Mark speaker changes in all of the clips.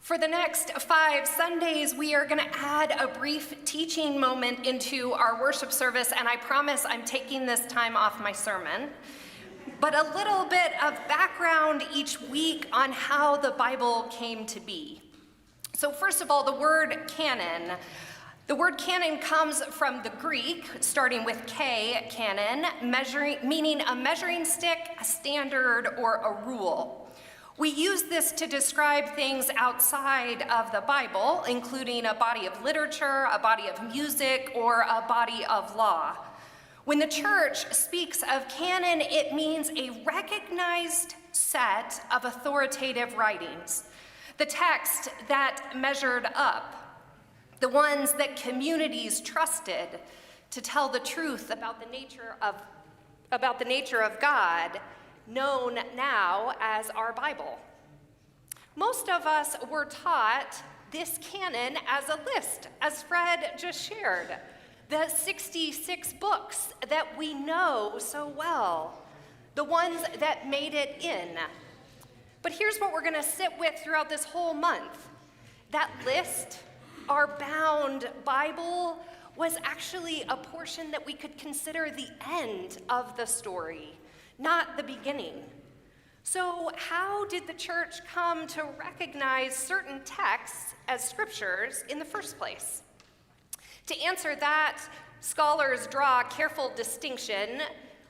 Speaker 1: For the next 5 Sundays, we are going to add a brief teaching moment into our worship service, and I promise I'm taking this time off my sermon. But a little bit of background each week on how the Bible came to be. So first of all, the word canon. The word canon comes from the Greek, starting with K, canon, meaning a measuring stick, a standard, or a rule. We use this to describe things outside of the Bible, including a body of literature, a body of music, or a body of law. When the church speaks of canon, it means a recognized set of authoritative writings, the text that measured up, the ones that communities trusted to tell the truth about the nature of God, known now as our Bible. Most of us were taught this canon as a list, as Fred just shared, the 66 books that we know so well, the ones that made it in. But here's what we're going to sit with throughout this whole month. That list, our bound Bible, was actually a portion that we could consider the end of the story, not the beginning. So how did the church come to recognize certain texts as scriptures in the first place? To answer that, scholars draw a careful distinction,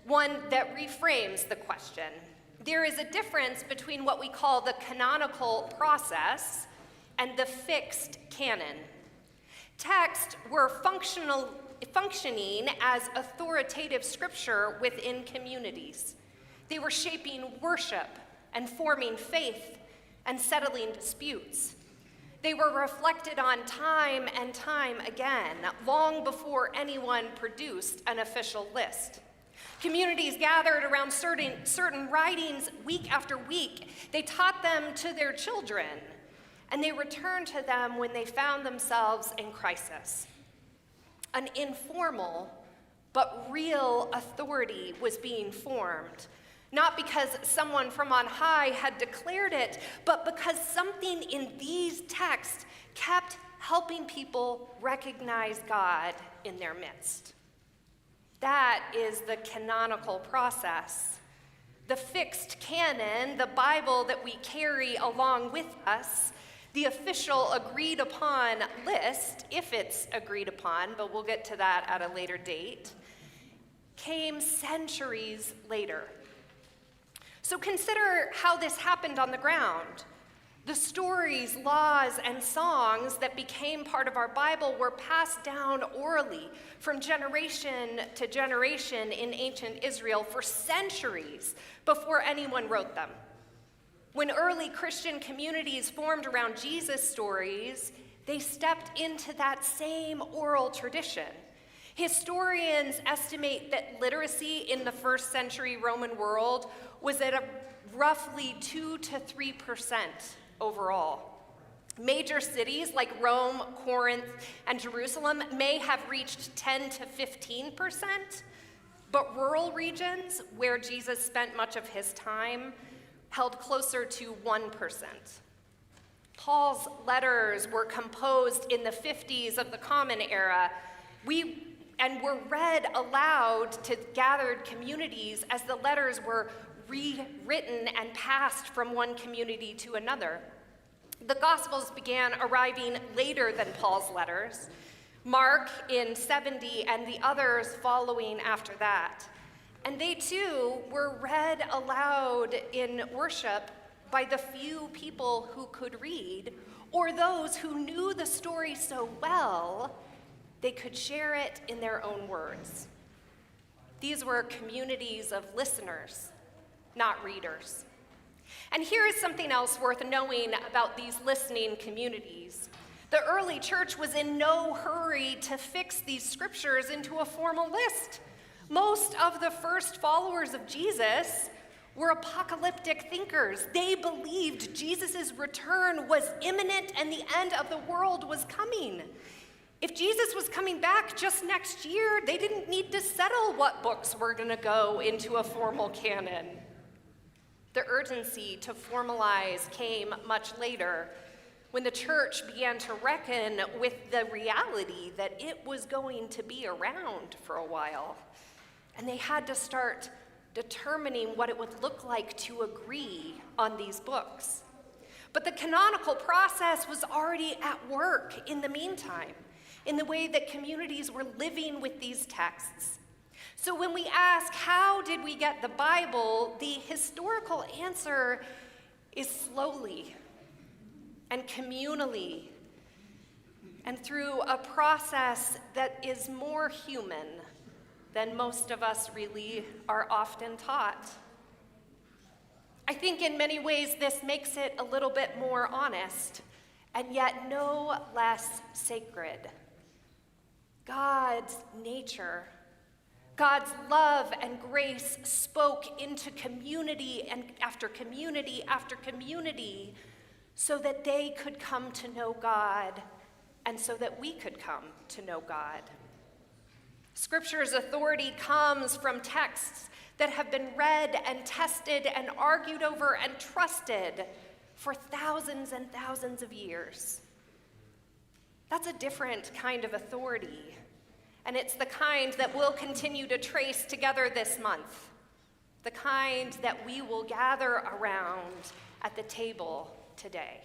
Speaker 1: one that reframes the question. There is a difference between what we call the canonical process and the fixed canon. Texts were functioning as authoritative scripture within communities. They were shaping worship and forming faith and settling disputes. They were reflected on time and time again, long before anyone produced an official list. Communities gathered around certain writings week after week. They taught them to their children, and they returned to them when they found themselves in crisis. An informal but real authority was being formed, not because someone from on high had declared it, but because something in these texts kept helping people recognize God in their midst. That is the canonical process. The fixed canon, the Bible that we carry along with us, the official agreed upon list, if it's agreed upon, but we'll get to that at a later date, came centuries later. So consider how this happened on the ground. The stories, laws, and songs that became part of our Bible were passed down orally from generation to generation in ancient Israel for centuries before anyone wrote them. When early Christian communities formed around Jesus' stories, they stepped into that same oral tradition. Historians estimate that literacy in the first century Roman world was at a roughly 2 to 3% overall. Major cities like Rome, Corinth, and Jerusalem may have reached 10 to 15%, but rural regions where Jesus spent much of his time held closer to 1%. Paul's letters were composed in the 50s of the Common Era, and were read aloud to gathered communities as the letters were rewritten and passed from one community to another. The Gospels began arriving later than Paul's letters, Mark in 70 and the others following after that. And they too were read aloud in worship by the few people who could read, or those who knew the story so well they could share it in their own words. These were communities of listeners, not readers. And here is something else worth knowing about these listening communities. The early church was in no hurry to fix these scriptures into a formal list. Most of the first followers of Jesus were apocalyptic thinkers. They believed Jesus' return was imminent and the end of the world was coming. If Jesus was coming back just next year, they didn't need to settle what books were going to go into a formal canon. The urgency to formalize came much later, when the church began to reckon with the reality that it was going to be around for a while. And they had to start determining what it would look like to agree on these books. But the canonical process was already at work in the meantime, in the way that communities were living with these texts. So when we ask, how did we get the Bible, the historical answer is slowly and communally and through a process that is more human than most of us really are often taught. I think in many ways this makes it a little bit more honest and yet no less sacred. God's nature, God's love and grace spoke into community and after community after community so that they could come to know God and so that we could come to know God. Scripture's authority comes from texts that have been read and tested and argued over and trusted for thousands and thousands of years. That's a different kind of authority, and it's the kind that we'll continue to trace together this month, the kind that we will gather around at the table today.